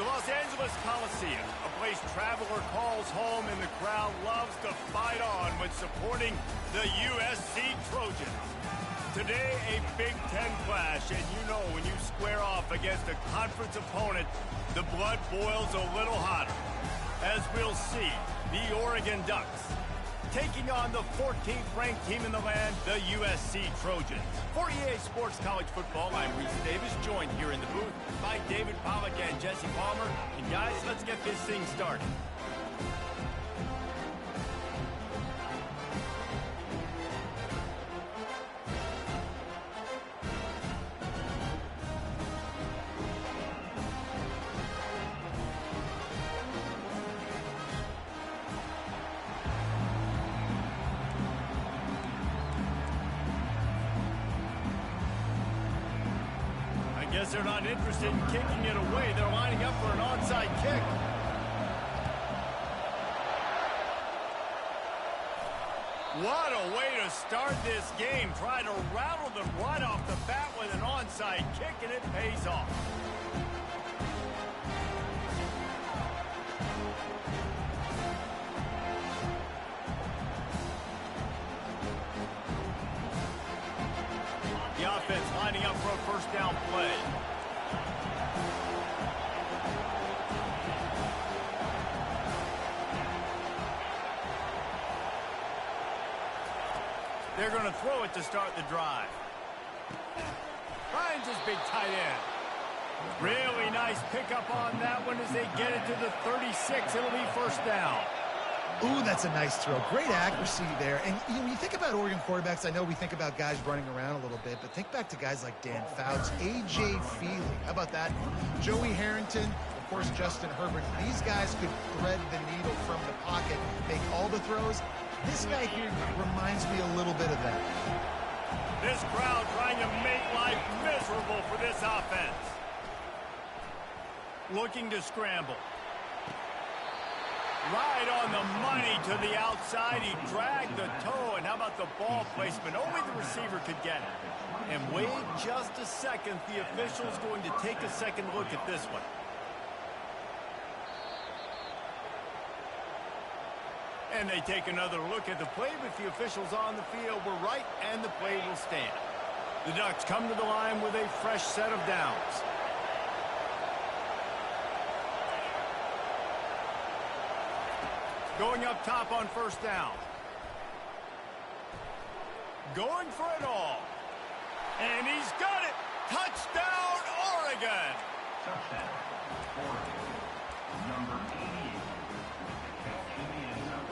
The Los Angeles Coliseum, a place traveler calls home and the crowd loves to fight on when supporting the USC Trojans. Today, a Big Ten clash, and you know when you square off against a conference opponent, the blood boils a little hotter. As we'll see, the Oregon Ducks taking on the 14th ranked team in the land, the USC Trojans. For EA Sports College Football, I'm Reese Davis, joined here in the booth by David Pollack and Jesse Palmer. And guys, let's get this thing started. Guess they're not interested in kicking it away. They're lining up for an onside kick. What a way to start this game. Try to rattle them right off the bat with an onside kick, and it pays off. The offense lining up for a first down play. They're going to throw it to start the drive. Finds his big tight end. Really nice pickup on that one as they get it to the 36. It'll be first down. Ooh, that's a nice throw. Great accuracy there. And when you think about Oregon quarterbacks, I know we think about guys running around a little bit, but think back to guys like Dan Fouts, A.J. Feely. How about that? Joey Harrington, of course, Justin Herbert. These guys could thread the needle from the pocket, make all the throws. This guy here reminds me a little bit of that. This crowd trying to make life miserable for this offense. Looking to scramble. Right on the money to the outside. He dragged the toe. And how about the ball placement? Only the receiver could get it. And wait just a second. The official's going to take a second look at this one. And they take another look at the play, but the officials on the field were right, and the play will stand. The Ducks come to the line with a fresh set of downs. Going up top on first down. Going for it all. And he's got it. Touchdown, Oregon. Touchdown, Oregon. Number 88. In the end zone.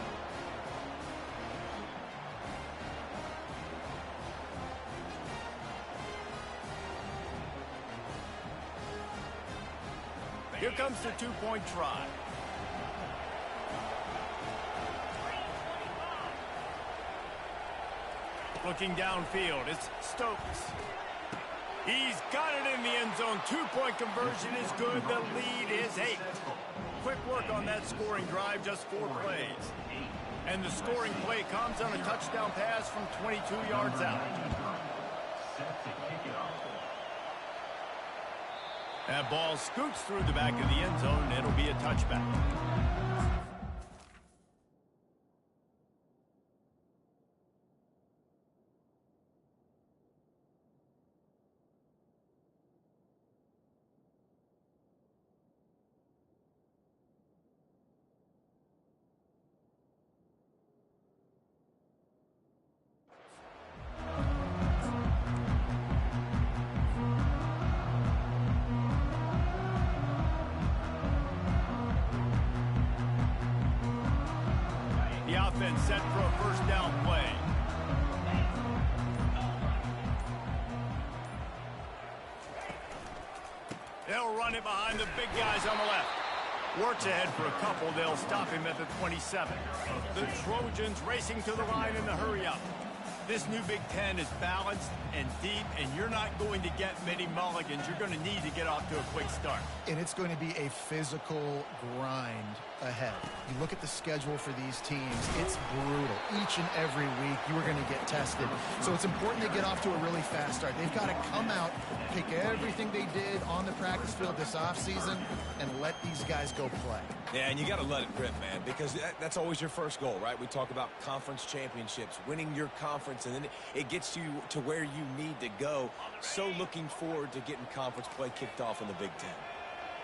Here comes the two-point try. Looking downfield, it's Stokes. He's got it in the end zone. Two-point conversion is good. The lead is 8. Quick work on that scoring drive, just 4 plays. And the scoring play comes on a touchdown pass from 22 yards out. That ball scoots through the back of the end zone, and it'll be a touchback. Offense set for a first down play. They'll run it behind the big guys on the left. Works ahead for a couple. They'll stop him at the 27. The Trojans racing to the line in the hurry up. This new Big Ten is balanced and deep, and you're not going to get many mulligans. You're going to need to get off to a quick start. And it's going to be a physical grind ahead. You look at the schedule for these teams, it's brutal. Each and every week, you are going to get tested. So it's important to get off to a really fast start. They've got to come out, pick everything they did on the practice field this offseason, and let these guys go play. Yeah, and you got to let it rip, man, because that's always your first goal, right? We talk about conference championships, winning your conference, and then it gets you to where you need to go. So looking forward to getting conference play kicked off in the Big Ten.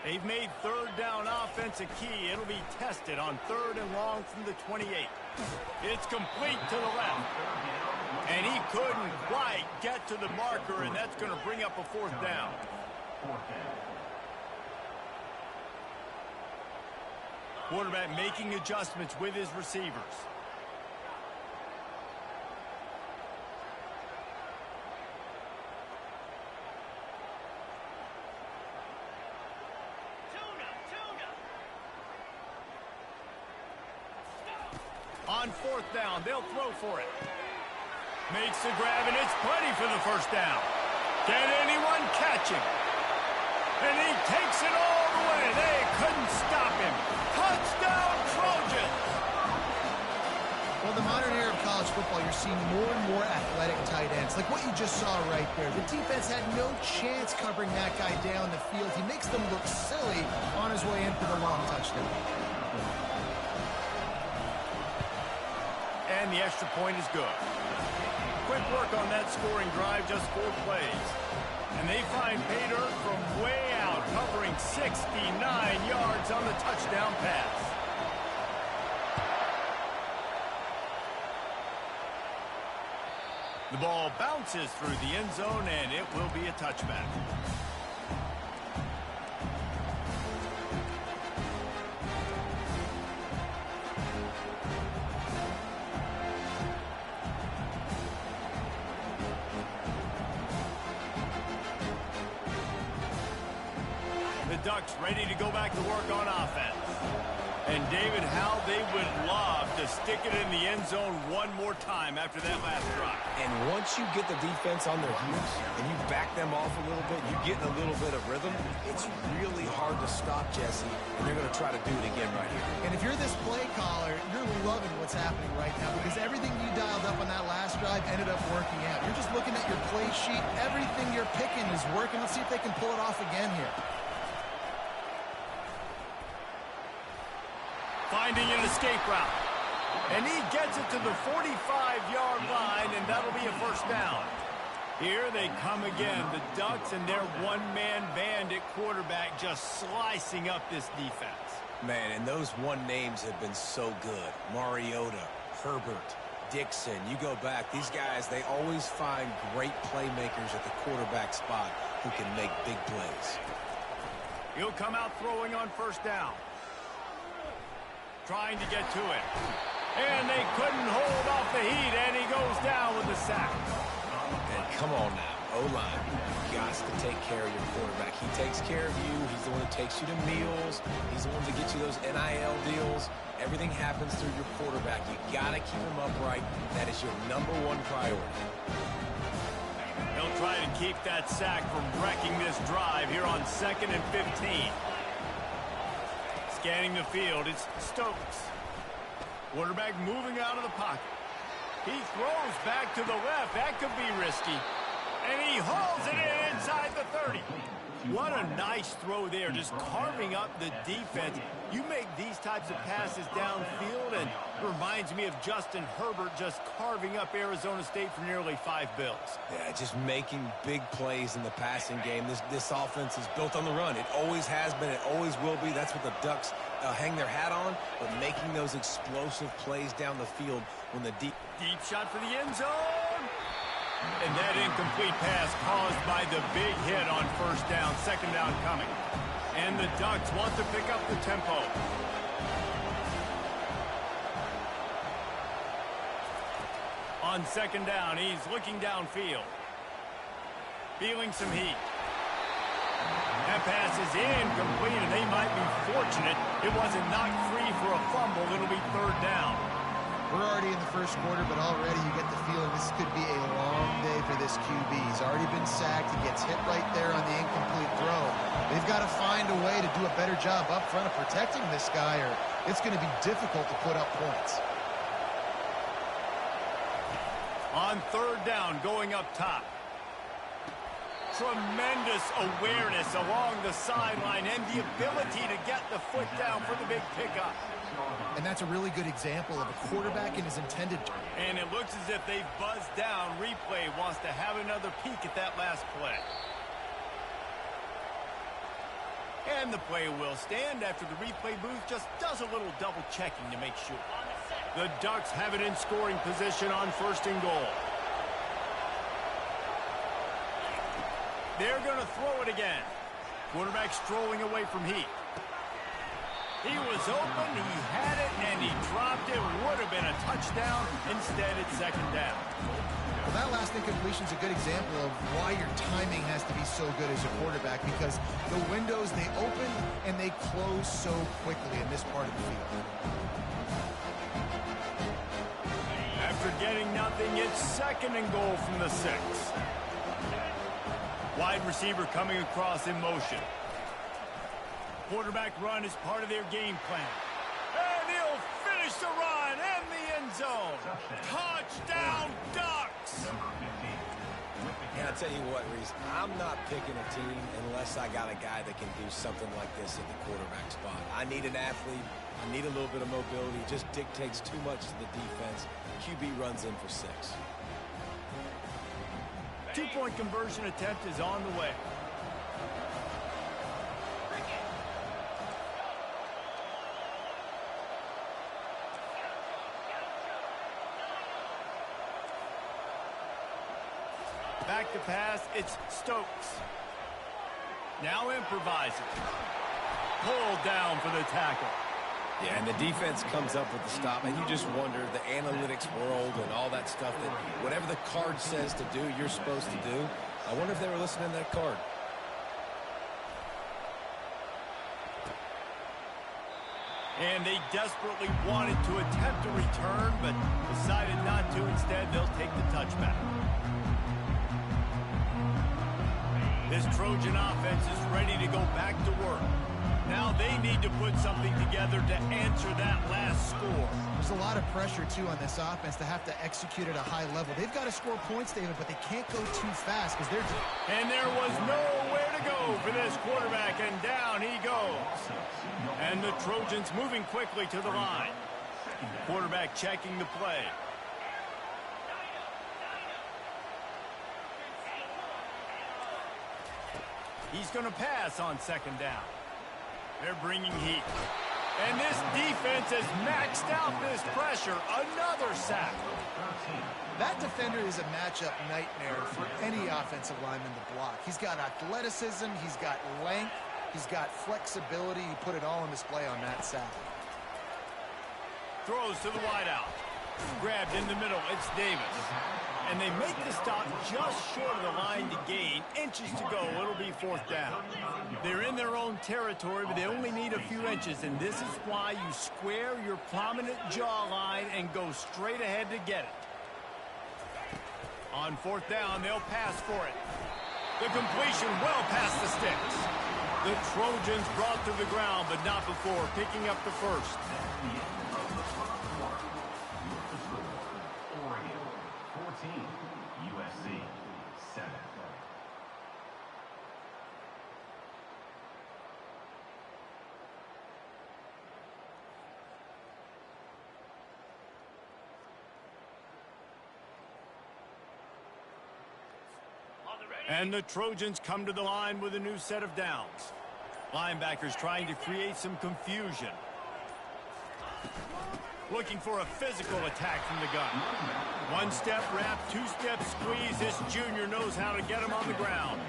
They've made third down offense a key. It'll be tested on 3rd and long from the 28. It's complete to the left. And he couldn't quite get to the marker, and that's going to bring up a 4th down. Quarterback making adjustments with his receivers. On 4th down, they'll throw for it. Makes the grab, and it's plenty for the 1st down. Can anyone catch him? And he takes it all the way. They couldn't stop him. Touchdown, Trojans! Well, the modern era of college football, you're seeing more and more athletic tight ends, like what you just saw right there. The defense had no chance covering that guy down the field. He makes them look silly on his way in for the long touchdown. And the extra point is good. Quick work on that scoring drive, just 4 plays. And they find pay dirt from way out, covering 69 yards on the touchdown pass. The ball bounces through the end zone, and it will be a touchback. The Ducks ready to go back to work on offense. And David, how they would love to stick it in the end zone one more time after that last drive. And once you get the defense on their heels and you back them off a little bit, you get in a little bit of rhythm, it's really hard to stop, Jesse, and they're going to try to do it again right here. And if you're this play caller, you're loving what's happening right now because everything you dialed up on that last drive ended up working out. You're just looking at your play sheet. Everything you're picking is working. Let's see if they can pull it off again here. Finding an escape route. And he gets it to the 45-yard line, and that'll be a 1st down. Here they come again, the Ducks and their one-man band at quarterback just slicing up this defense. Man, and those one names have been so good. Mariota, Herbert, Dixon. You go back, these guys, they always find great playmakers at the quarterback spot who can make big plays. He'll come out throwing on 1st down. Trying to get to it. And they couldn't hold off the heat, and he goes down with the sack. And come on now, O-line, you got to take care of your quarterback. He takes care of you. He's the one that takes you to meals. He's the one that gets you those NIL deals. Everything happens through your quarterback. You got to keep him upright. That is your #1 priority. They'll try to keep that sack from wrecking this drive here on 2nd and 15. Scanning the field, it's Stokes. Quarterback moving out of the pocket. He throws back to the left. That could be risky. And he hauls it in inside the 30. What a nice throw there, just carving up the defense. You make these types of passes downfield, and it reminds me of Justin Herbert just carving up Arizona State for nearly 5 bills. Yeah, just making big plays in the passing game. This offense is built on the run. It always has been. It always will be. That's what the Ducks hang their hat on, but making those explosive plays down the field when the deep shot for the end zone. And that incomplete pass caused by the big hit on 1st down, 2nd down coming. And the Ducks want to pick up the tempo. On 2nd down, he's looking downfield. Feeling some heat. That pass is incomplete, and they might be fortunate it wasn't knocked free for a fumble. It'll be 3rd down. We're already in the first quarter, but already you get the feeling this could be a long day for this QB. He's already been sacked. He gets hit right there on the incomplete throw. They've got to find a way to do a better job up front of protecting this guy, or it's going to be difficult to put up points. On third down, going up top. Tremendous awareness along the sideline and the ability to get the foot down for the big pickup. And that's a really good example of a quarterback in his intended turn. And it looks as if they've buzzed down. Replay wants to have another peek at that last play. And the play will stand after the replay booth just does a little double checking to make sure. The Ducks have it in scoring position on 1st and goal. They're going to throw it again. Quarterback strolling away from heat. He was open, he had it, and he dropped it. Would have been a touchdown. Instead, it's 2nd down. Well, that last incompletion is a good example of why your timing has to be so good as a quarterback, because the windows, they open and they close so quickly in this part of the field. After getting nothing, it's 2nd and goal from the 6. Wide receiver coming across in motion. Quarterback run is part of their game plan. And he'll finish the run in the end zone. Touchdown, Ducks! Yeah, I'll tell you what, Reese, I'm not picking a team unless I got a guy that can do something like this at the quarterback spot. I need an athlete. I need a little bit of mobility. It just dictates too much to the defense. QB runs in for 6. 2-point conversion attempt is on the way. Back to pass, it's Stokes. Now improvising. Pulled down for the tackle. Yeah, and the defense comes up with the stop, and you just wonder, the analytics world and all that stuff, that whatever the card says to do, you're supposed to do. I wonder if they were listening to that card. And they desperately wanted to attempt a return, but decided not to. Instead, they'll take the touchback. This Trojan offense is ready to go back to work. Now they need to put something together to answer that last score. There's a lot of pressure, too, on this offense to have to execute at a high level. They've got to score points, David, but they can't go too fast because they're... And there was nowhere to go for this quarterback, and down he goes. And the Trojans moving quickly to the line. Quarterback checking the play. He's going to pass on 2nd down. They're bringing heat. And this defense has maxed out this pressure. Another sack. That defender is a matchup nightmare for any offensive lineman to block. He's got athleticism, he's got length, he's got flexibility. He put it all on display on that sack. Throws to the wideout. Grabbed in the middle. It's Davis. And they make the stop just short of the line to gain. Inches to go. It'll be 4th down. They're in their own territory, but they only need a few inches. And this is why you square your prominent jawline and go straight ahead to get it. On 4th down, they'll pass for it. The completion well past the sticks. The Trojans brought to the ground, but not before picking up the first. Oregon 14, USC 7. And the Trojans come to the line with a new set of downs. Linebackers trying to create some confusion. Looking for a physical attack from the gun. 1-step wrap, 2-step squeeze. This junior knows how to get him on the ground.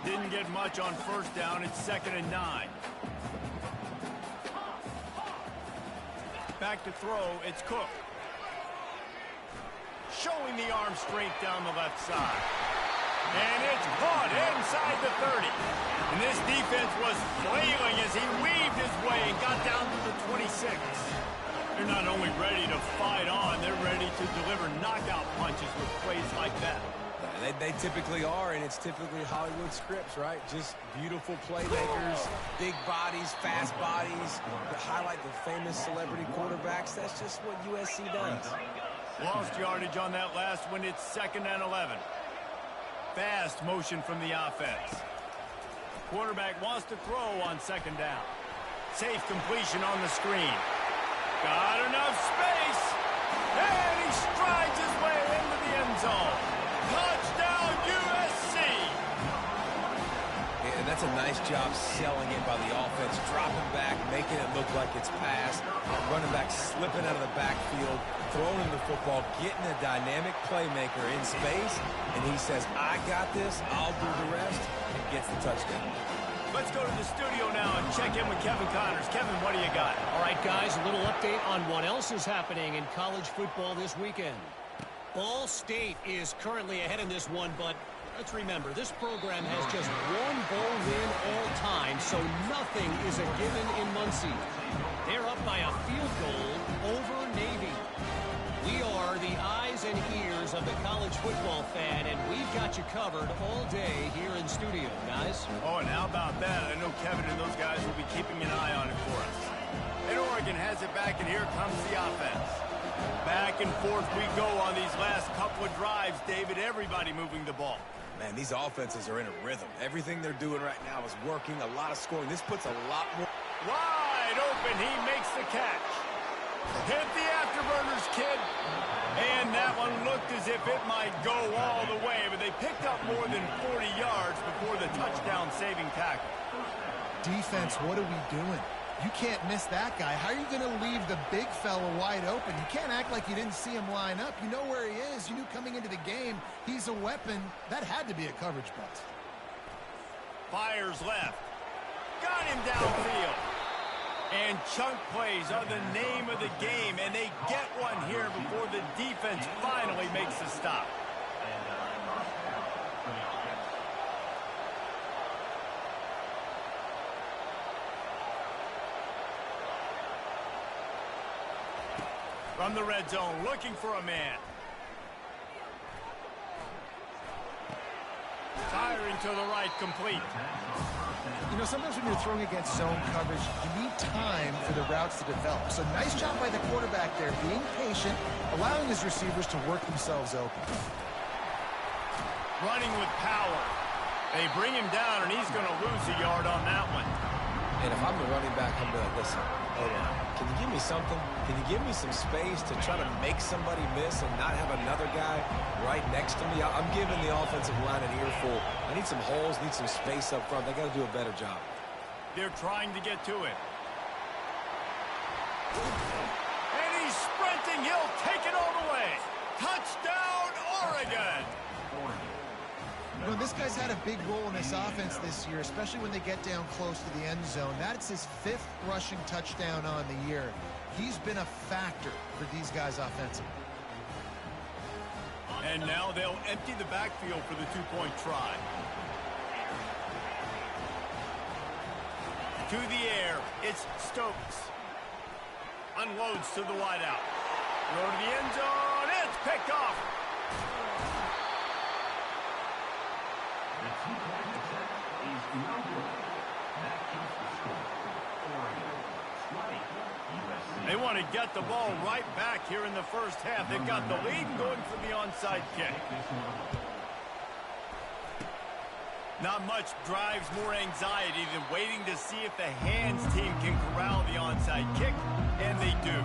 Didn't get much on 1st down. It's 2nd and 9. Back to throw. It's Cook. Showing the arm strength down the left side. And it's caught inside the 30. And this defense was flailing as he weaved his way and got down to the 26. They're not only ready to fight on, they're ready to deliver knockout punches with plays like that. They typically are, and it's typically Hollywood scripts, right? Just beautiful playmakers, big bodies, fast bodies, that highlight the famous celebrity quarterbacks. That's just what USC does. Lost yardage on that last one. It's 2nd and 11. Fast motion from the offense. Quarterback wants to throw on 2nd down. Safe completion on the screen. Got enough space. And he strides his way into the end zone. Touchdown, USC! Yeah, and that's a nice job selling it by the offense, dropping back, making it look like it's passed, running back slipping out of the backfield, throwing the football, getting a dynamic playmaker in space, and he says, I got this, I'll do the rest, and gets the touchdown. Let's go to the studio now and check in with Kevin Connors. Kevin, what do you got? All right, guys, a little update on what else is happening in college football this weekend. Ball State is currently ahead in this one, but let's remember, this program has just one bowl win all time, so nothing is a given in Muncie. They're up by a field goal over Navy. We are the eyes and ears of the college football fan, and we've got you covered all day here in studio, guys. Oh, and how about that? I know Kevin and those guys will be keeping an eye on it for us. And Oregon has it back, and here comes the offense. Back and forth we go on these last couple of drives, David. Everybody moving the ball. Man, these offenses are in a rhythm. Everything they're doing right now is working. A lot of scoring. This puts a lot more. Wide open. He makes the catch. Hit the afterburners, kid. And that one looked as if it might go all the way, but they picked up more than 40 yards before the touchdown-saving tackle. Defense, what are we doing? You can't miss that guy. How are you going to leave the big fella wide open? You can't act like you didn't see him line up. You know where he is. You knew coming into the game he's a weapon. That had to be a coverage bust. Fires left. Got him downfield. And chunk plays are the name of the game, and they get one here before the defense finally makes a stop. From the red zone, looking for a man. Firing to the right, complete. You know, sometimes when you're throwing against zone coverage, you need time for the routes to develop. So nice job by the quarterback there, being patient, allowing his receivers to work themselves open. Running with power. They bring him down, and he's going to lose a yard on that one. And if I'm the running back, I'm going to listen. Hold on. Can you give me something? Can you give me some space to try to make somebody miss and not have another guy right next to me? I'm giving the offensive line an earful. I need some holes, need some space up front. They got to do a better job. They're trying to get to it. And he's sprinting. He'll take it all the way. Touchdown, Oregon. You know, this guy's had a big role in this offense this year, especially when they get down close to the end zone. That's his 5th rushing touchdown on the year. He's been a factor for these guys offensively. And now they'll empty the backfield for the two-point try. To the air, it's Stokes. Unloads to the wideout. Throw to the end zone. It's picked off. They want to get the ball right back here in the first half. They've got the lead going for the onside kick. Not much drives more anxiety than waiting to see if the hands team can corral the onside kick, and they do.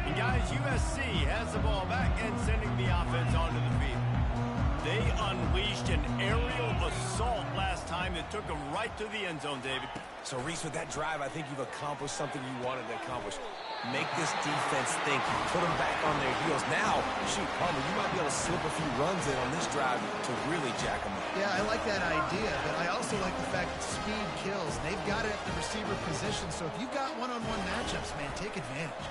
And guys, USC has the ball back and sending the offense onto the field. They unleashed an aerial assault last time that took them right to the end zone, David. So, Reese, with that drive, I think you've accomplished something you wanted to accomplish. Make this defense think. Put them back on their heels. Now, shoot, Palmer, you might be able to slip a few runs in on this drive to really jack them up. Yeah, I like that idea, but I also like the fact that speed kills. And they've got it at the receiver position, so if you've got one-on-one matchups, man, take advantage.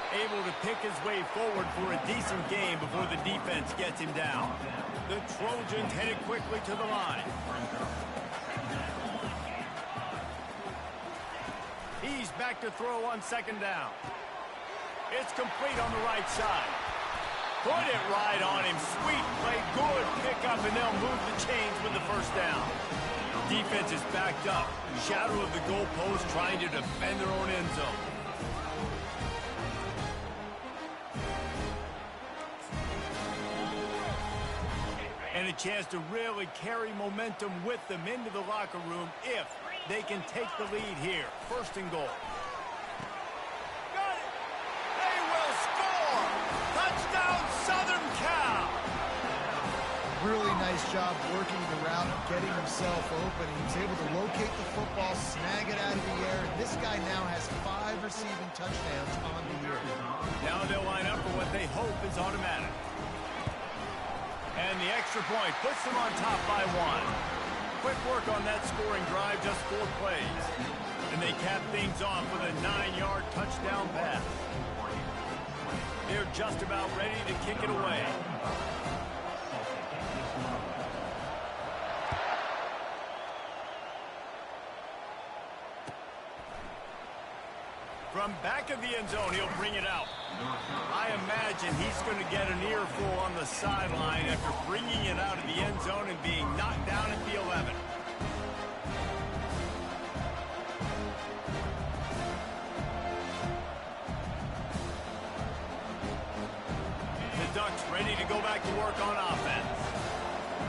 Able to pick his way forward for a decent game before the defense gets him down. The Trojans headed quickly to the line. He's back to throw on second down. It's complete on the right side. Put it right on him. Sweet play, good pickup, and they'll move the chains with the first down. Defense is backed up. Shadow of the goalpost trying to defend their own end zone. And a chance to really carry momentum with them into the locker room if they can take the lead here. First and goal. Got it. They will score. Touchdown, Southern Cal. Really nice job working the route, getting himself open. He was able to locate the football, snag it out of the air, and this guy now has 5 receiving touchdowns on the year. Now they'll line up for what they hope is automatic. And the extra point puts them on top by 1. Quick work on that scoring drive, just 4 plays. And they cap things off with a 9-yard touchdown pass. They're just about ready to kick it away. From back of the end zone, he'll bring it out. I imagine he's going to get an earful on the sideline after bringing it out of the end zone and being knocked down at the 11. The Ducks ready to go back to work on offense.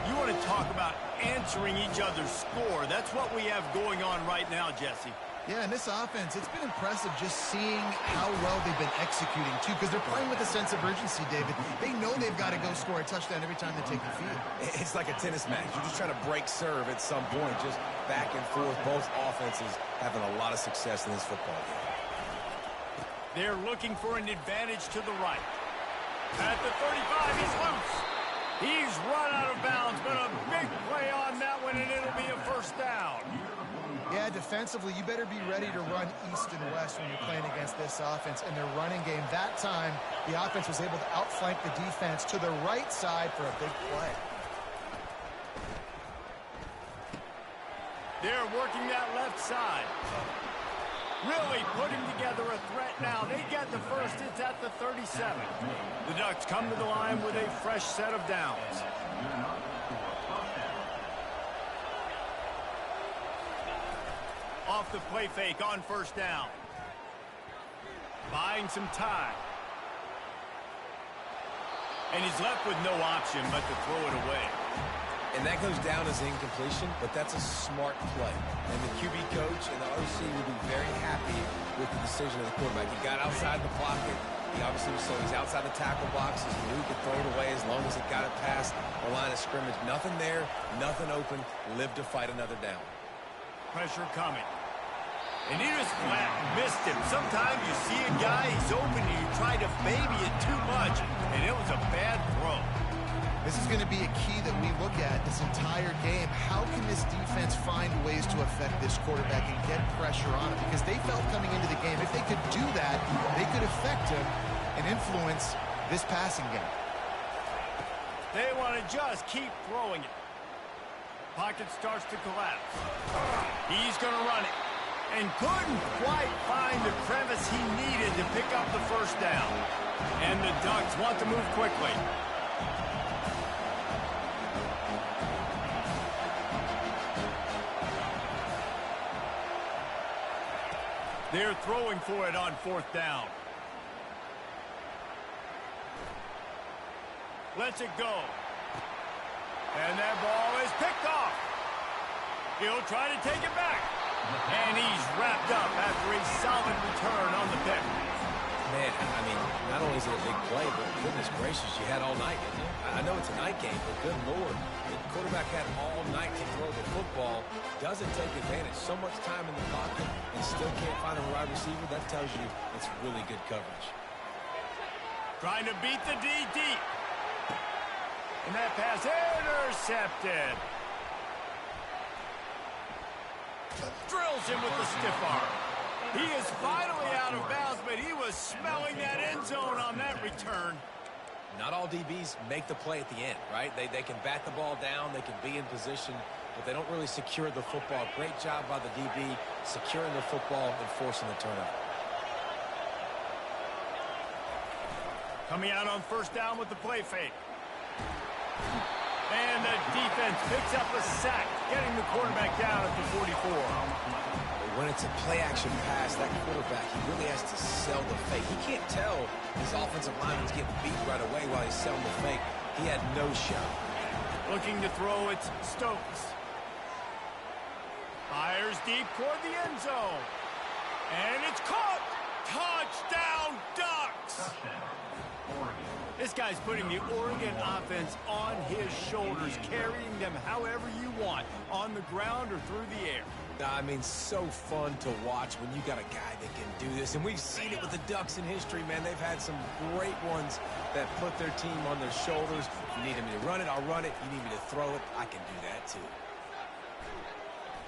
You want to talk about answering each other's score. That's what we have going on right now, Jesse. Yeah, and this offense, it's been impressive just seeing how well they've been executing, too, because they're playing with a sense of urgency, David. They know they've got to go score a touchdown every time they take the field. It's like a tennis match. You're just trying to break serve at some point, just back and forth. Both offenses having a lot of success in this football game. They're looking for an advantage to the right. At the 35, he's loose. He's run out of bounds, but a big play on that one, and it'll be a first down. Yeah, defensively, you better be ready to run east and west when you're playing against this offense in their running game. That time, the offense was able to outflank the defense to the right side for a big play. They're working that left side. Really putting together a threat now. They get the first. It's at the 37. The Ducks come to the line with a fresh set of downs. Off the play fake on first down. Buying some time. And he's left with no option but to throw it away. And that goes down as incompletion, but that's a smart play. And the QB coach and the OC will be very happy with the decision of the quarterback. He got outside the pocket. He obviously was so he's outside the tackle box. He knew he could throw it away as long as it got it past the line of scrimmage. Nothing there, nothing open. Live to fight another down. Pressure coming. And he just flat missed him. Sometimes you see a guy, he's open, and you try to baby it too much, and it was a bad throw. This is going to be a key that we look at this entire game. How can this defense find ways to affect this quarterback and get pressure on him? Because they felt coming into the game, if they could do that, they could affect him and influence this passing game. They want to just keep throwing it. Pocket starts to collapse. He's going to run it. And couldn't quite find the crevice he needed to pick up the first down. And the Ducks want to move quickly. They're throwing for it on fourth down. Lets it go. And that ball is picked off. He'll try to take it back. And he's wrapped up after a solid return on the pick. Man, I mean, not only is it a big play, but goodness gracious, you had all night, didn't you? I know it's a night game, but good Lord, the quarterback had all night to throw the football. Doesn't take advantage. So much time in the pocket and still can't find a wide receiver. That tells you it's really good coverage. Trying to beat the D deep. And that pass intercepted. Drills him with the stiff arm. He is finally out of bounds, but he was smelling that end zone on that return. Not all DBs make the play at the end, right? They can bat the ball down, they can be in position, but they don't really secure the football. Great job by the DB securing the football and forcing the turnover. Coming out on first down with the play fake. And the defense picks up a sack, getting the quarterback down at the 44. When it's a play-action pass, that quarterback, he really has to sell the fake. He can't tell his offensive lineman's getting beat right away while he's selling the fake. He had no shot. Looking to throw, it's Stokes. Fires deep toward the end zone. And it's caught! Touchdown, Ducks! This guy's putting the Oregon offense on his shoulders, carrying them however you want, on the ground or through the air. I mean, so fun to watch when you got a guy that can do this. And we've seen it with the Ducks in history, man. They've had some great ones that put their team on their shoulders. If you need me to run it, I'll run it. You need me to throw it, I can do that too.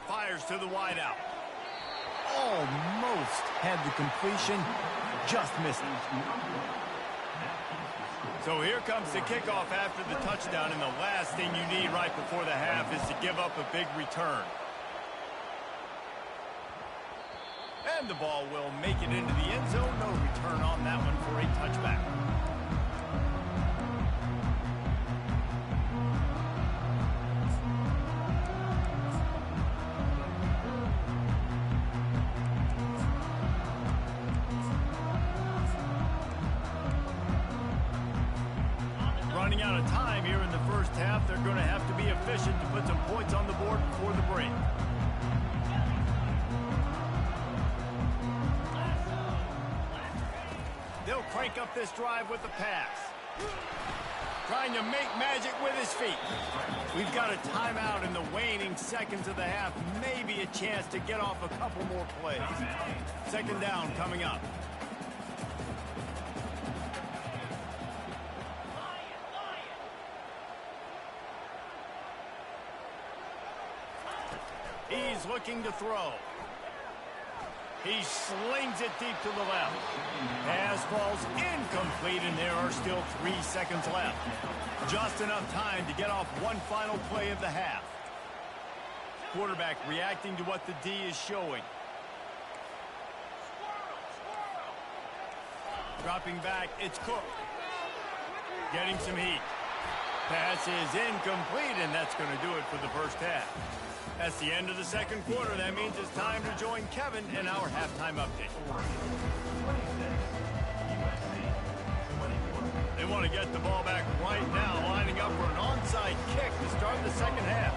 Fires to the wideout. Almost had the completion, just missed it. So here comes the kickoff after the touchdown, and the last thing you need right before the half is to give up a big return. And the ball will make it into the end zone. No return on that one for a touchback. Running out of time here in the first half. They're going to have to be efficient to put some points on the board before the break. They'll crank up this drive with the pass. Trying to make magic with his feet. We've got a timeout in the waning seconds of the half. Maybe a chance to get off a couple more plays. Second down coming up. He's looking to throw. He slings it deep to the left. Pass falls incomplete, and there are still 3 seconds left. Just enough time to get off one final play of the half. Quarterback reacting to what the D is showing. Dropping back, it's Cook. Getting some heat. Pass is incomplete, and that's going to do it for the first half. That's the end of the second quarter. That means it's time to join Kevin in our halftime update. They want to get the ball back right now, lining up for an onside kick to start the second half.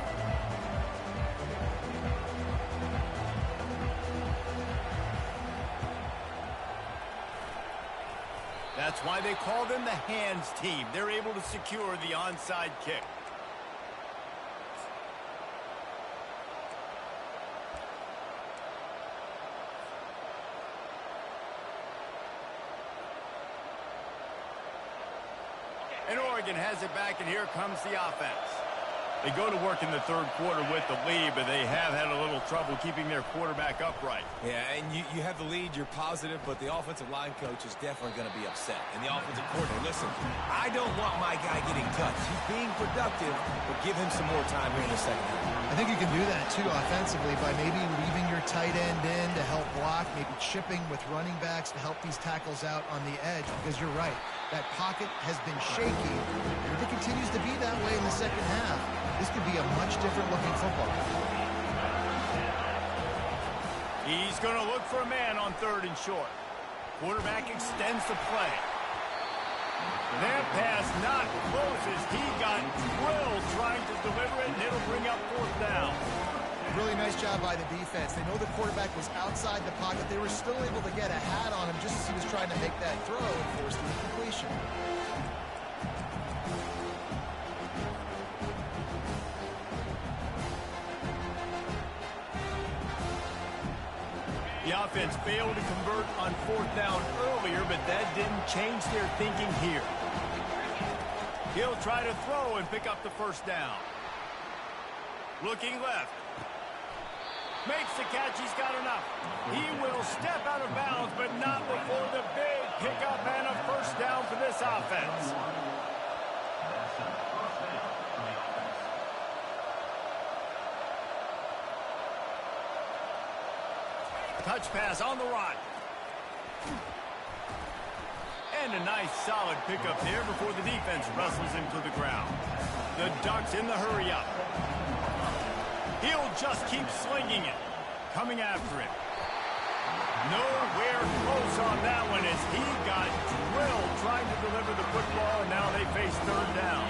That's why they call them the hands team. They're able to secure the onside kick. And Oregon has it back, and here comes the offense. They go to work in the third quarter with the lead, but they have had a little trouble keeping their quarterback upright. Yeah, and you have the lead, you're positive, but the offensive line coach is definitely going to be upset. And the offensive coordinator, listen, I don't want my guy getting touched. He's being productive, but give him some more time here in the second half. I think you can do that, too, offensively, by maybe leaving your tight end in to help block, maybe chipping with running backs to help these tackles out on the edge, because you're right. That pocket has been shaky. If it continues to be that way in the second half, this could be a much different looking football. He's going to look for a man on third and short. Quarterback extends the play. That pass not close as he got drilled trying to deliver it, and it'll bring up fourth down. Really nice job by the defense. They know the quarterback was outside the pocket. They were still able to get a hat on him just as he was trying to make that throw and force the incompletion. The offense failed to convert on fourth down earlier, but that didn't change their thinking here. He'll try to throw and pick up the first down. Looking left. Makes the catch. He's got enough. He will step out of bounds, but not before the big pickup and a first down for this offense. Touch pass on the run. And a nice solid pickup there before the defense wrestles him to the ground. The Ducks in the hurry-up. He'll just keep slinging it. Coming after it. Nowhere close on that one as he got drilled trying to deliver the football, and now they face third down.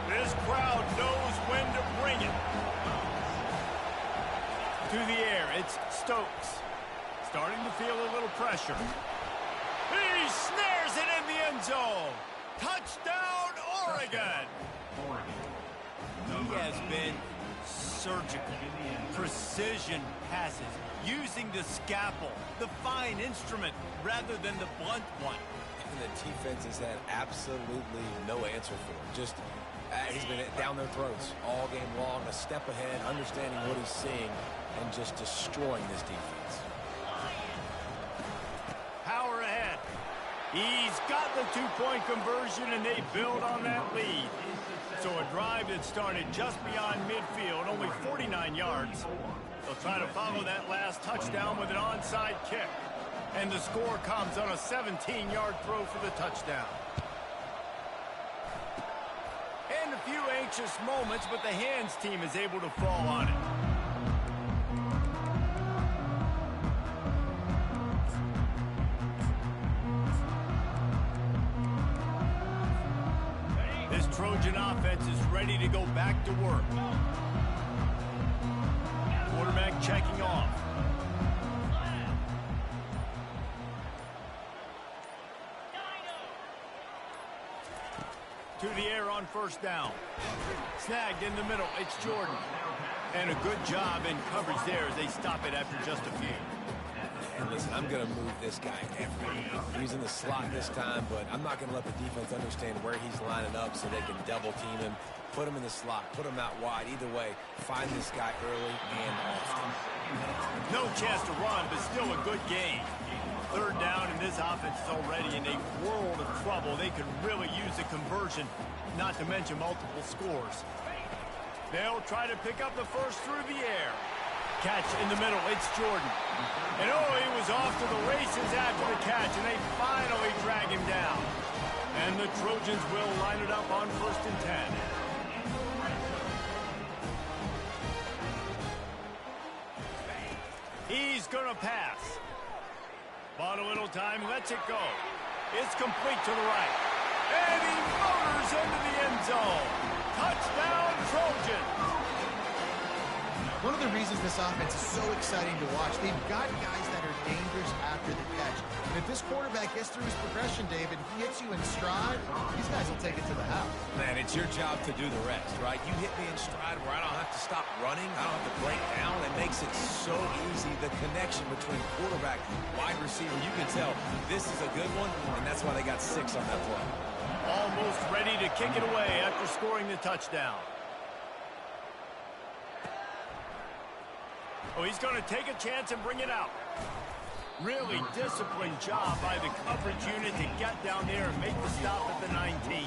This crowd knows when to bring it. To the air, it's Stokes. Starting to feel a little pressure. He snares it in the end zone. Touchdown, Oregon. He has been surgical. Precision passes. Using the scalpel, the fine instrument, rather than the blunt one. And the defense has had absolutely no answer for him. Just, he's been down their throats all game long, a step ahead, understanding what he's seeing, and just destroying this defense. Power ahead. He's got the two-point conversion, and they build on that lead. So a drive that started just beyond midfield, only 49 yards. They'll try to follow that last touchdown with an onside kick. And the score comes on a 17-yard throw for the touchdown. And a few anxious moments, but the hands team is able to fall on it. This Trojan offense is ready to go back to work. Quarterback checking off. To the air on first down. Snagged in the middle. It's Jordan. And a good job in coverage there as they stop it after just a few. And listen, I'm going to move this guy everywhere. He's in the slot this time, but I'm not going to let the defense understand where he's lining up so they can double team him. Put him in the slot. Put him out wide. Either way, find this guy early and often. No chance to run, but still a good game. Third down, and this offense is already in a world of trouble. They could really use a conversion, not to mention multiple scores. They'll try to pick up the first through the air. Catch in the middle. It's Jordan. And oh, he was off to the races after the catch, and they finally drag him down. And the Trojans will line it up on 1st and 10. He's going to pass. Bought a little time, lets it go. It's complete to the right. And he motors into the end zone. Touchdown, Trojans. One of the reasons this offense is so exciting to watch, they've got guys that are dangerous after the catch. And if this quarterback gets through his progression, David, he hits you in stride, these guys will take it to the house. Man, it's your job to do the rest, right? You hit me in stride where I don't have to stop running. I don't have to break down. It makes it so easy. The connection between quarterback, wide receiver, you can tell this is a good one, and that's why they got 6 on that play. Almost ready to kick it away after scoring the touchdown. Oh, he's going to take a chance and bring it out. Really disciplined job by the coverage unit to get down there and make the stop at the 19.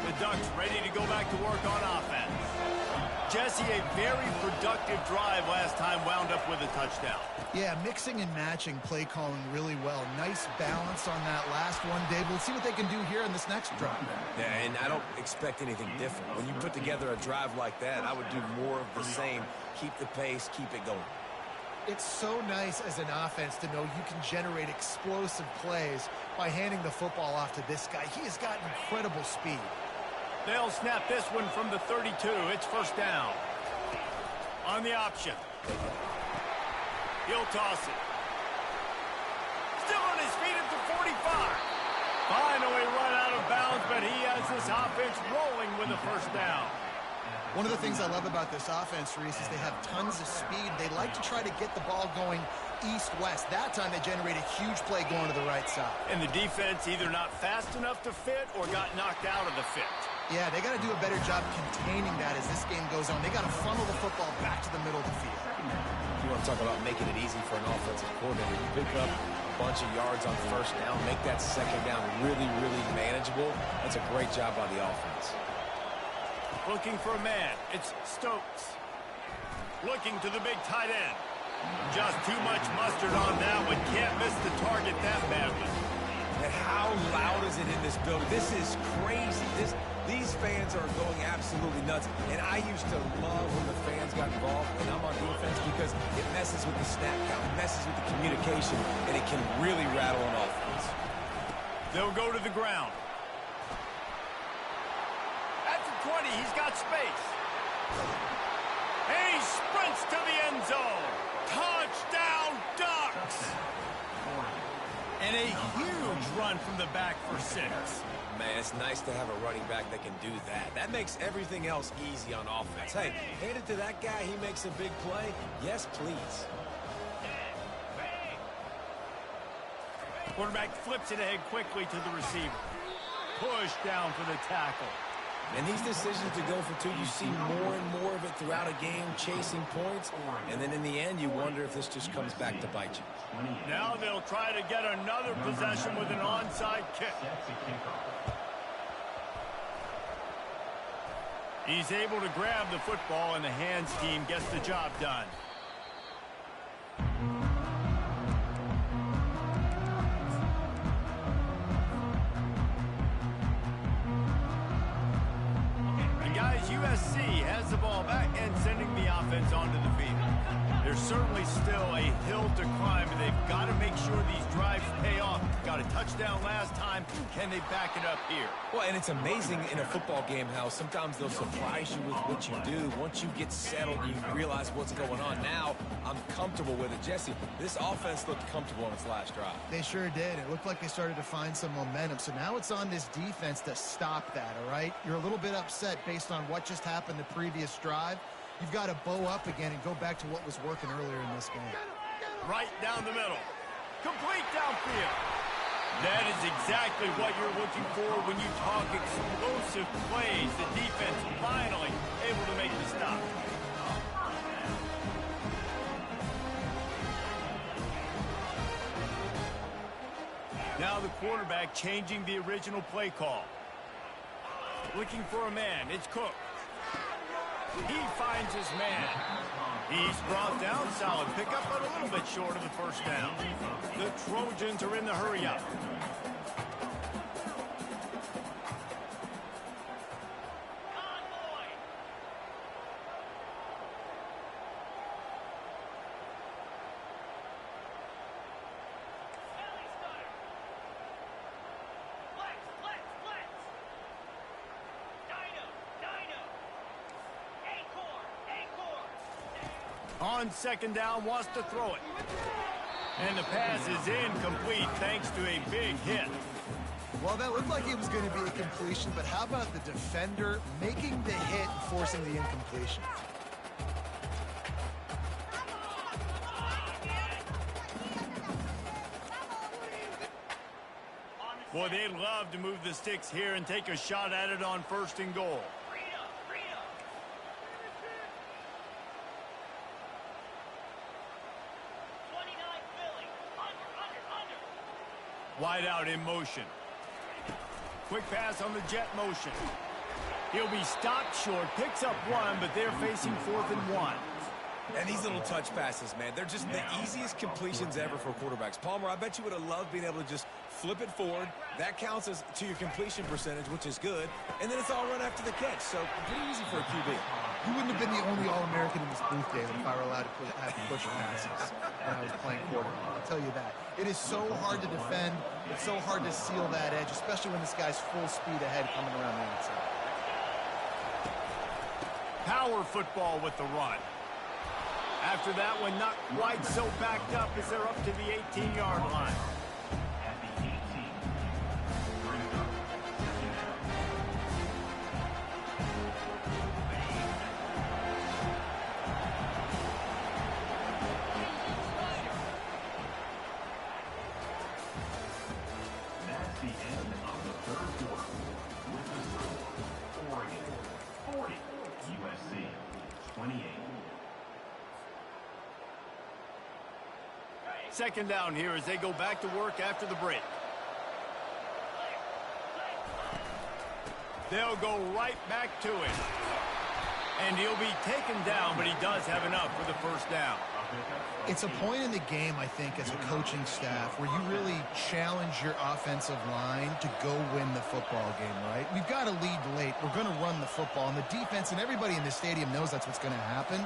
The Ducks ready to go back to work on offense. Jesse, a very productive drive last time, wound up with a touchdown. Yeah, mixing and matching play calling really well. Nice balance on that last one, Dave. We'll see what they can do here in this next drive. Yeah, and I don't expect anything different. When you put together a drive like that, I would do more of the same. Keep the pace, keep it going. It's so nice as an offense to know you can generate explosive plays by handing the football off to this guy. He has got incredible speed. They'll snap this one from the 32. It's first down. On the option. He'll toss it. Still on his feet at the 45. Finally run out of bounds, but he has this offense rolling with a first down. One of the things I love about this offense, Reese, is they have tons of speed. They like to try to get the ball going east-west. That time they generate a huge play going to the right side. And the defense either not fast enough to fit or got knocked out of the fit. Yeah, they got to do a better job containing that as this game goes on. They got to funnel the football back to the middle of the field. You want to talk about making it easy for an offensive coordinator. You pick up bunch of yards on first down, make that second down really, really manageable. That's a great job by the offense. Looking for a man. It's Stokes. Looking to the big tight end. Just too much mustard on that one. Can't miss the target that badly. And how loud is it in this building? This is crazy. These fans are going absolutely nuts. And I used to love when the fans got involved when I'm on defense because it messes with the snap count, it messes with the communication, and it can really rattle an offense. They'll go to the ground. At the 20, he's got space. And he sprints to the end zone. Touchdown, Ducks! And a huge run from the back for 6. Man, it's nice to have a running back that can do that. That makes everything else easy on offense. Hey, hand it to that guy. He makes a big play. Yes, please. Quarterback flips it ahead quickly to the receiver. Push down for the tackle. And these decisions to go for 2, you see more and more of it throughout a game, chasing points. And then in the end, you wonder if this just comes back to bite you. Now they'll try to get another possession with an onside kick. He's able to grab the football, and the hands team gets the job done. USC has the ball back and sending the offense onto the field. There's certainly still a hill to climb, and they've got to make sure these drives pay off. Got a touchdown last time. Can they back it up here? Well, and it's amazing in a football game how sometimes they'll surprise you with what you do. Once you get settled, you realize what's going on. Now, I'm comfortable with it. Jesse, this offense looked comfortable on its last drive. They sure did. It looked like they started to find some momentum. So now it's on this defense to stop that, all right? You're a little bit upset based on what just happened the previous drive. You've got to bow up again and go back to what was working earlier in this game. Right down the middle. Complete downfield. That is exactly what you're looking for when you talk explosive plays. The defense finally able to make the stop. Now the quarterback changing the original play call. Looking for a man. It's Cook. He finds his man. He's brought down. Solid pickup, but a little bit short of the first down. The Trojans are in the hurry up. On second down, wants to throw it. And the pass is incomplete thanks to a big hit. Well, that looked like it was going to be a completion, but how about the defender making the hit and forcing the incompletion? Boy, they'd love to move the sticks here and take a shot at it on 1st and goal. Wide out in motion. Quick pass on the jet motion. He'll be stopped short, picks up 1, but they're facing 4th and 1. And these little touch passes, man, they're just the easiest completions ever for quarterbacks. Palmer, I bet you would have loved being able to just flip it forward. That counts as to your completion percentage, which is good. And then it's all run after the catch, so pretty easy for a QB. You wouldn't have been the only All-American in this booth, David, if I were allowed to have push passes when I was playing quarterback. I'll tell you that. It is so hard to defend. It's so hard to seal that edge, especially when this guy's full speed ahead coming around the outside. Power football with the run. After that one, not quite so backed up as they're up to the 18-yard line. At the 18, bring up second down. That's the end of the 3rd quarter. With the score, Oregon 40, USC 28. Second down here as they go back to work after the break. They'll go right back to it. And he'll be taken down, but he does have enough for the first down. It's a point in the game, I think, as a coaching staff where you really challenge your offensive line to go win the football game, right? We've got to lead late. We're going to run the football. And the defense and everybody in the stadium knows that's what's going to happen.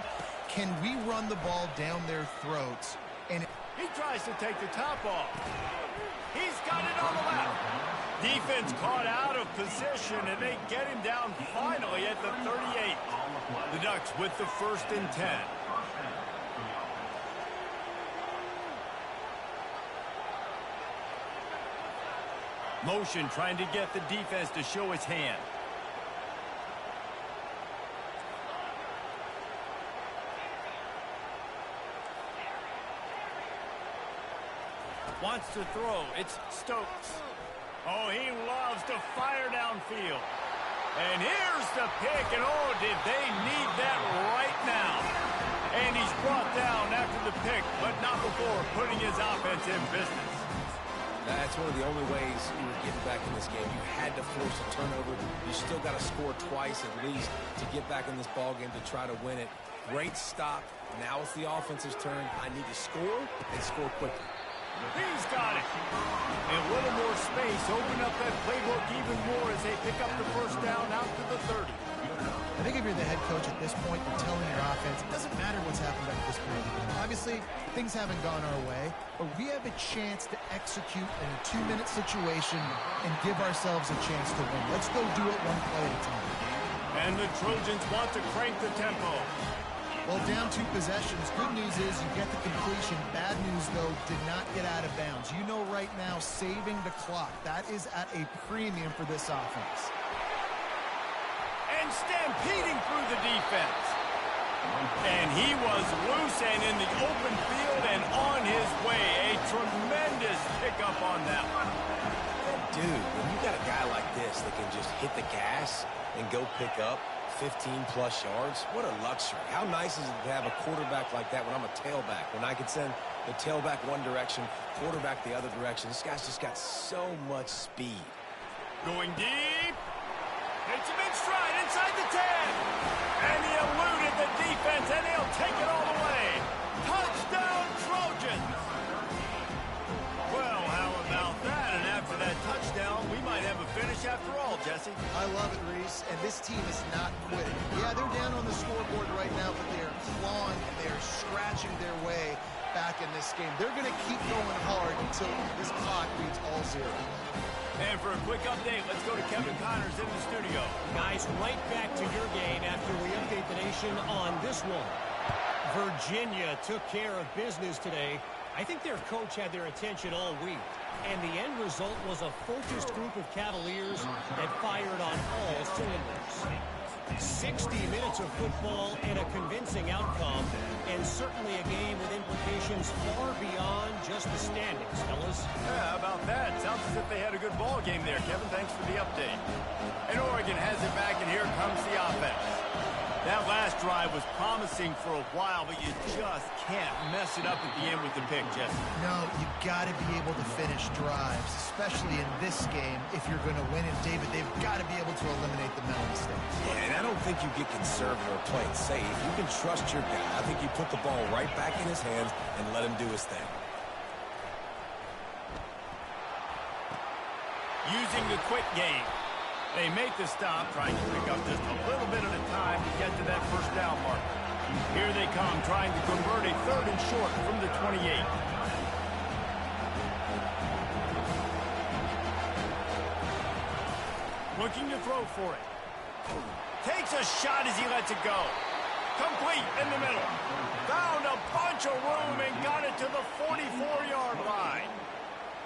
Can we run the ball down their throats? And he tries to take the top off. He's got it on the left. Defense caught out of position, and they get him down finally at the 38. The Ducks with the 1st and 10. Motion trying to get the defense to show his hand. Wants to throw. It's Stokes. Oh, he loves to fire downfield. And here's the pick, and oh, did they need that right now. And he's brought down after the pick, but not before putting his offense in business. That's one of the only ways you were getting back in this game. You had to force a turnover. You still got to score twice at least to get back in this ball game to try to win it. Great stop. Now it's the offense's turn. I need to score and score quickly. He's got it. And a little more space. Open up that playbook even more as they pick up the first down out to the 30. I think if you're the head coach at this point, you're telling your offense, it doesn't matter what's happened at this point. Obviously, things haven't gone our way, but we have a chance to execute in a 2-minute situation and give ourselves a chance to win. Let's go do it one play at a time. And the Trojans want to crank the tempo. Well, down 2 possessions. Good news is you get the completion. Bad news, though, did not get out of bounds. You know right now, saving the clock, that is at a premium for this offense. And stampeding through the defense. And he was loose and in the open field and on his way. A tremendous pickup on that one. Dude, when you got a guy like this that can just hit the gas and go pick up 15-plus yards, what a luxury. How nice is it to have a quarterback like that when I'm a tailback, when I can send the tailback one direction, quarterback the other direction. This guy's just got so much speed. Going deep. Hits him in stride inside the 10. And he eluded the defense, and he'll take it all the way. Touchdown, Trojans. Well, how about that? And after that touchdown, we might have a finish after all, Jesse. I love it, Reese, and this team is not quitting. Yeah, they're down on the scoreboard right now, but they are clawing and they are scratching their way back in this game. They're going to keep going hard until this clock reads all 0. And for a quick update, let's go to Kevin Connors in the studio. Guys, right back to your game after we update the nation on this one. Virginia took care of business today. I think their coach had their attention all week. And the end result was a focused group of Cavaliers that fired on all cylinders. 60 minutes of football and a convincing outcome, and certainly a game with implications far beyond just the standings, fellas. Yeah, how about that? Sounds as if they had a good ball game there, Kevin. Thanks for the update. And Oregon has it back, and here comes the offense. That last drive was promising for a while, but you just can't mess it up at the end with the pick, Jesse. No, you got to be able to finish drives, especially in this game if you're going to win. And, David, they've got to be able to eliminate the mental mistakes. Yeah, and I don't think you get conservative or play it safe. You can trust your guy. I think you put the ball right back in his hands and let him do his thing. Using the quick game. They make the stop, trying to pick up just a little bit at a time to get to that first down mark. Here they come, trying to convert a 3rd and short from the 28. Looking to throw for it. Takes a shot as he lets it go. Complete in the middle. Found a bunch of room and got it to the 44-yard line.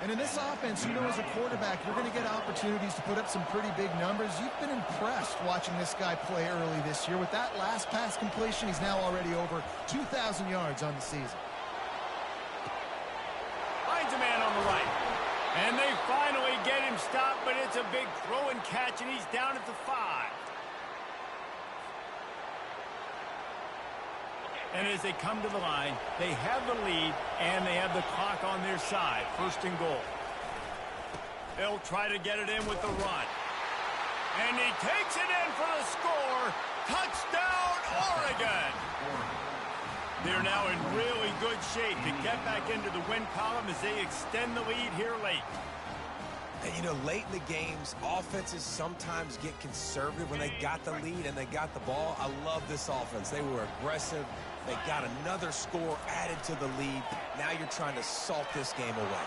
And in this offense, you know, as a quarterback, you're going to get opportunities to put up some pretty big numbers. You've been impressed watching this guy play early this year. With that last pass completion, he's now already over 2,000 yards on the season. Finds a man on the right. And they finally get him stopped, but it's a big throw and catch, and he's down at the 5. And as they come to the line, they have the lead and they have the clock on their side. First and goal. They'll try to get it in with the run. And he takes it in for the score. Touchdown, Oregon! They're now in really good shape to get back into the win column as they extend the lead here late. And, you know, late in the games, offenses sometimes get conservative when they got the lead and they got the ball. I love this offense. They were aggressive. They got another score added to the lead. Now you're trying to salt this game away.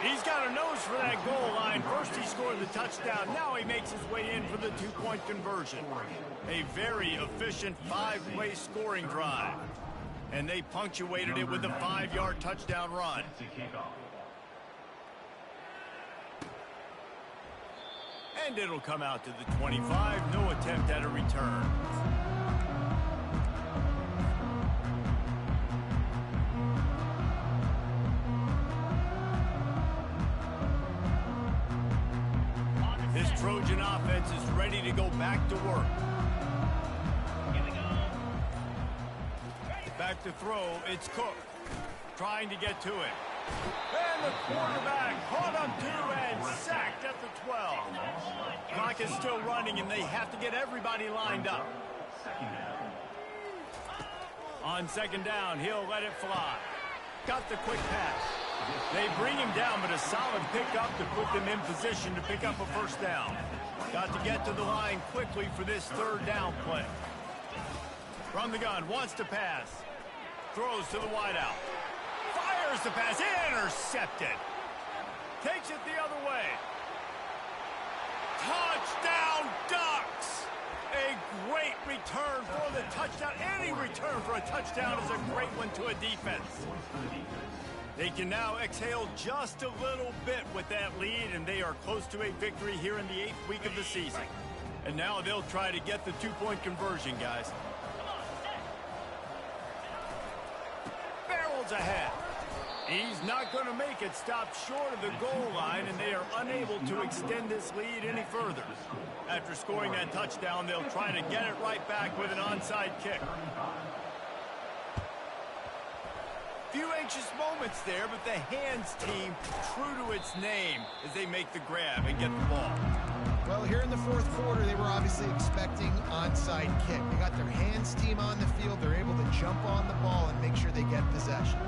He's got a nose for that goal line. First he scored the touchdown. Now he makes his way in for the two-point conversion. A very efficient five-play scoring drive. And they punctuated it with a 5-yard touchdown run. And it'll come out to the 25. No attempt at a return. This Trojan offense is ready to go back to work. Back to throw, it's Cook. Trying to get to it. And the quarterback caught him too and sacked at the 12. Clock is still running and they have to get everybody lined up. On second down, he'll let it fly. Got the quick pass. They bring him down, but a solid pickup to put them in position to pick up a first down. Got to get to the line quickly for this third down play. From the gun, wants to pass. Throws to the wideout. Fires the pass, intercepted. Takes it the other way. Touchdown, Ducks! A great return for the touchdown. Any return for a touchdown is a great one to a defense. They can now exhale just a little bit with that lead, and they are close to a victory here in the 8th week of the season. And now they'll try to get the two-point conversion, guys. Barrels ahead. He's not going to make it. Stopped short of the goal line, and they are unable to extend this lead any further. After scoring that touchdown, they'll try to get it right back with an onside kick. Few anxious moments there, but the hands team true to its name as they make the grab and get the ball. Well, here in the fourth quarter, they were obviously expecting onside kick. They got their hands team on the field. They're able to jump on the ball and make sure they get possession.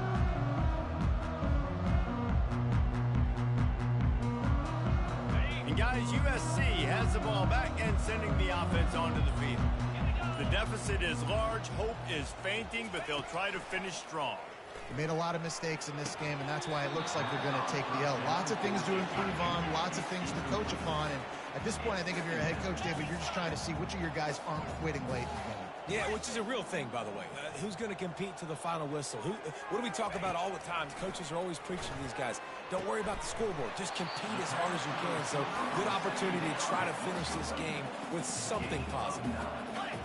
And guys, USC has the ball back and sending the offense onto the field. The deficit is large, hope is fainting, but they'll try to finish strong. They made a lot of mistakes in this game, and that's why it looks like they're going to take the L. Lots of things to improve on, lots of things to coach upon, and at this point, I think if you're a head coach, David, you're just trying to see which of your guys aren't quitting late in the game. Yeah, which is a real thing, by the way. Who's going to compete to the final whistle? What do we talk about all the time? Coaches are always preaching to these guys. Don't worry about the scoreboard. Just compete as hard as you can. So, good opportunity to try to finish this game with something positive.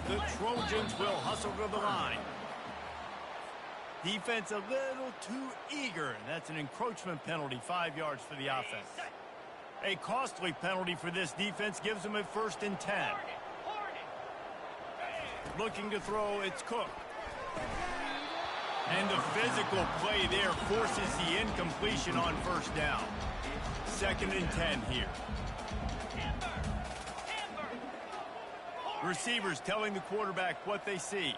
The Trojans will hustle to the line. Defense a little too eager, and that's an encroachment penalty, 5 yards for the offense. A costly penalty for this defense gives them a 1st and 10. Looking to throw, it's Cook. And the physical play there forces the incompletion on first down. 2nd and 10 here. Receivers telling the quarterback what they see.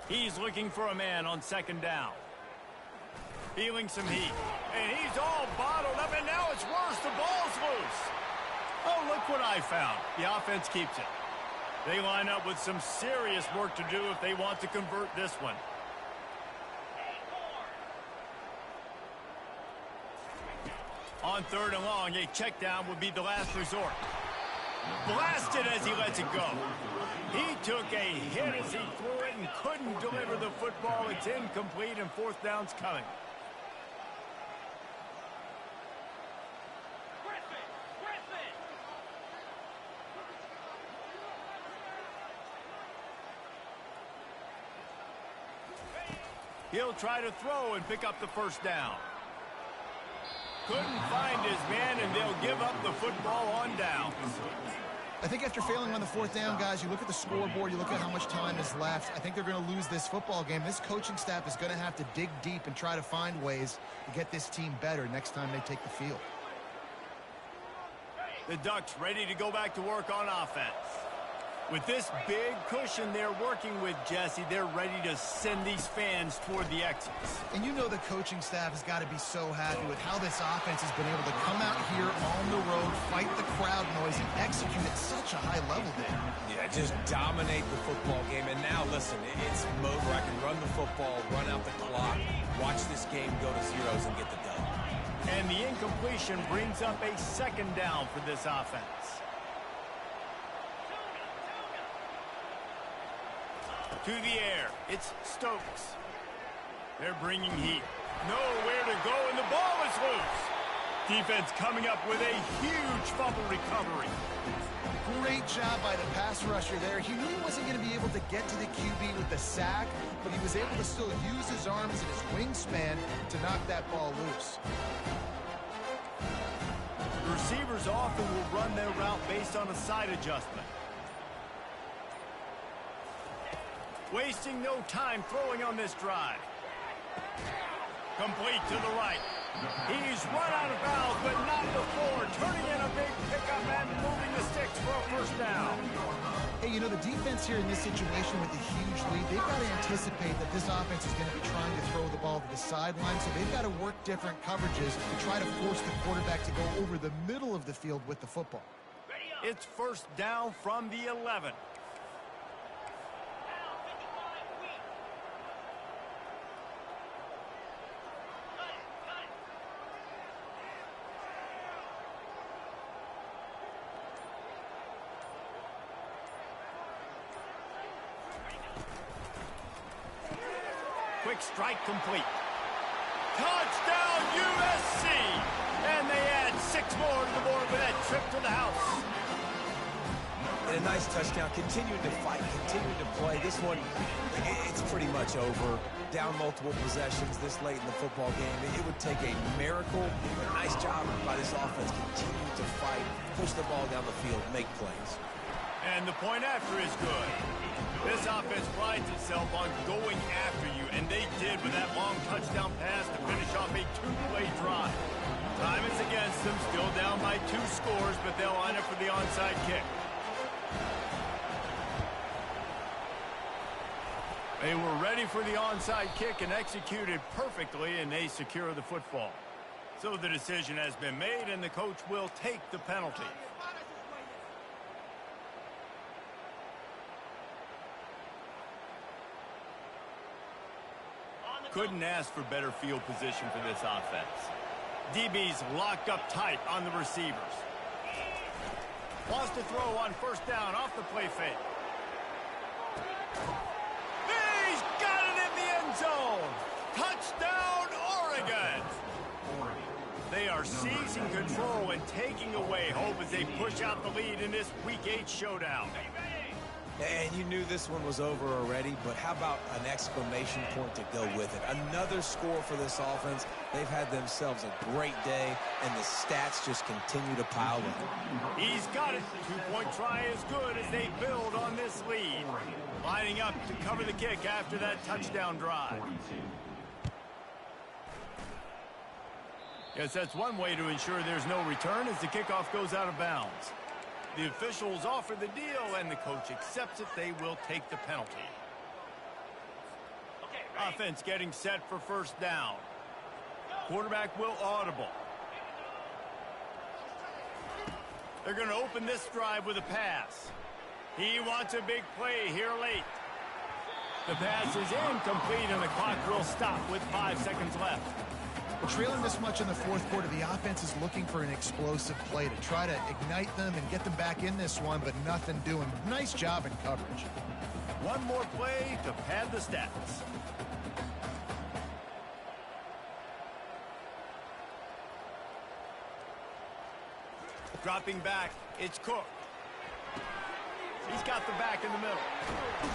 He's looking for a man on 2nd down. Feeling some heat. And he's all bottled up, and now it's worse. The ball's loose. Oh, look what I found. The offense keeps it. They line up with some serious work to do if they want to convert this one. On 3rd and long, a check down would be the last resort. Blasted as he lets it go. He took a hit as he threw it and couldn't deliver the football. It's incomplete, and 4th down's coming. He'll try to throw and pick up the first down. Couldn't find his man, and they'll give up the football on downs. I think after failing on the fourth down, guys, you look at the scoreboard, you look at how much time is left. I think they're going to lose this football game. This coaching staff is going to have to dig deep and try to find ways to get this team better next time they take the field. The Ducks ready to go back to work on offense. With this big cushion they're working with, Jesse, they're ready to send these fans toward the exits. And you know the coaching staff has got to be so happy with how this offense has been able to come out here on the road, fight the crowd noise, and execute at such a high level there. Yeah, just dominate the football game. And now, listen, it's mode where I can run the football, run out the clock, watch this game go to zeros and get the dub. And the incompletion brings up a second down for this offense. To the air, it's Stokes. They're bringing heat. Nowhere to go, and the ball is loose. Defense coming up with a huge fumble recovery. Great job by the pass rusher there. He knew he wasn't going to be able to get to the QB with the sack, but he was able to still use his arms and his wingspan to knock that ball loose. The receivers often will run their route based on a side adjustment. Wasting no time throwing on this drive. Complete to the right. He's run out of bounds, but not before. Turning in a big pickup and moving the sticks for a first down. Hey, you know, the defense here in this situation with a huge lead, they've got to anticipate that this offense is going to be trying to throw the ball to the sideline, so they've got to work different coverages to try to force the quarterback to go over the middle of the field with the football. It's first down from the 11. Quick strike complete. Touchdown USC! And they add 6 more to the board with that trip to the house. And a nice touchdown. Continuing to fight, continuing to play. This one, it's pretty much over. Down multiple possessions this late in the football game. It would take a miracle. A nice job by this offense. Continue to fight, push the ball down the field, make plays. And the point after is good. This offense prides itself on going after you, and they did with that long touchdown pass to finish off a 2-play drive. Time is against them, still down by 2 scores, but they'll line up for the onside kick. They were ready for the onside kick and executed perfectly, and they secure the football. So the decision has been made, and the coach will take the penalty. Couldn't ask for better field position for this offense. DB's locked up tight on the receivers. Wants to throw on first down off the play fake. He's got it in the end zone. Touchdown, Oregon. They are seizing control and taking away hope as they push out the lead in this Week 8 showdown. And you knew this one was over already, but how about an exclamation point to go with it? Another score for this offense. They've had themselves a great day, and the stats just continue to pile up. He's got it. 2-point try is good as they build on this lead. Lining up to cover the kick after that touchdown drive. Yes, that's one way to ensure there's no return as the kickoff goes out of bounds. The officials offer the deal, and the coach accepts it. They will take the penalty. Offense getting set for first down. Quarterback will audible. They're going to open this drive with a pass. He wants a big play here late. The pass is incomplete, and the clock will stop with 5 seconds left. Well, trailing this much in the fourth quarter, the offense is looking for an explosive play to try to ignite them and get them back in this one, but nothing doing. Nice job in coverage. One more play to pad the stats. Dropping back, it's Cook. He's got the back in the middle.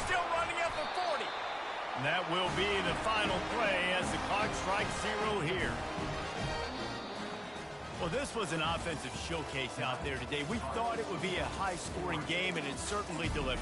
Still running at the 40. And that will be the final play as the clock strikes 0 here. Well, this was an offensive showcase out there today. We thought it would be a high-scoring game, and it certainly delivered.